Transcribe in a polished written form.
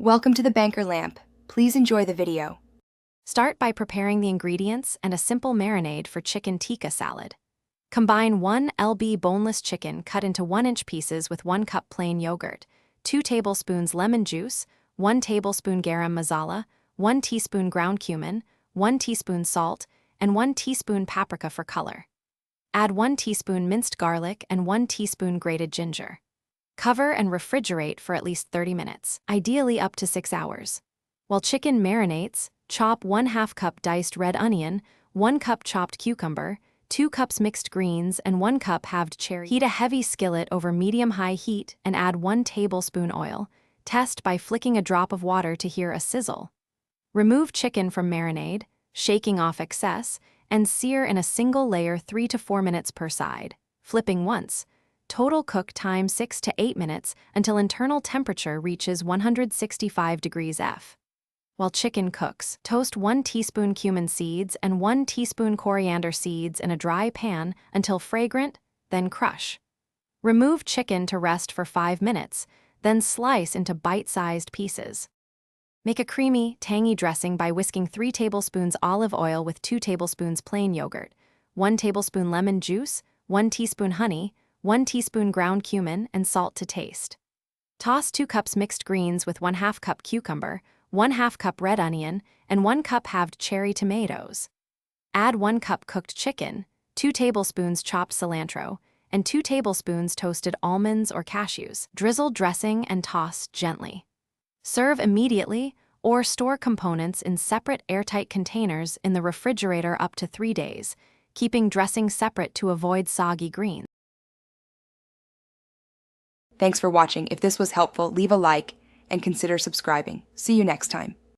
Welcome to the Banker Lamp. Please enjoy the video. Start by preparing the ingredients and a simple marinade for chicken tikka salad. Combine 1 lb boneless chicken cut into 1-inch pieces with 1 cup plain yogurt, 2 tablespoons lemon juice, 1 tablespoon garam masala, 1 teaspoon ground cumin, 1 teaspoon salt, and 1 teaspoon paprika for color. Add 1 teaspoon minced garlic and 1 teaspoon grated ginger. Cover and refrigerate for at least 30 minutes, ideally up to 6 hours. While chicken marinates, chop 1/2 cup diced red onion, 1 cup chopped cucumber, 2 cups mixed greens, and 1 cup halved cherry. Heat a heavy skillet over medium-high heat and add 1 tablespoon oil. Test by flicking a drop of water to hear a sizzle. Remove chicken from marinade, shaking off excess, and sear in a single layer 3 to 4 minutes per side, flipping once. Total cook time 6 to 8 minutes until internal temperature reaches 165 degrees F. While chicken cooks, toast 1 teaspoon cumin seeds and 1 teaspoon coriander seeds in a dry pan until fragrant, then crush. Remove chicken to rest for 5 minutes, then slice into bite-sized pieces. Make a creamy, tangy dressing by whisking 3 tablespoons olive oil with 2 tablespoons plain yogurt, 1 tablespoon lemon juice, 1 teaspoon honey, 1 teaspoon ground cumin, and salt to taste. Toss 2 cups mixed greens with 1/2 cup cucumber, 1/2 cup red onion, and 1 cup halved cherry tomatoes. Add 1 cup cooked chicken, 2 tablespoons chopped cilantro, and 2 tablespoons toasted almonds or cashews. Drizzle dressing and toss gently. Serve immediately or store components in separate airtight containers in the refrigerator up to 3 days, keeping dressing separate to avoid soggy greens. Thanks for watching. If this was helpful, leave a like and consider subscribing. See you next time.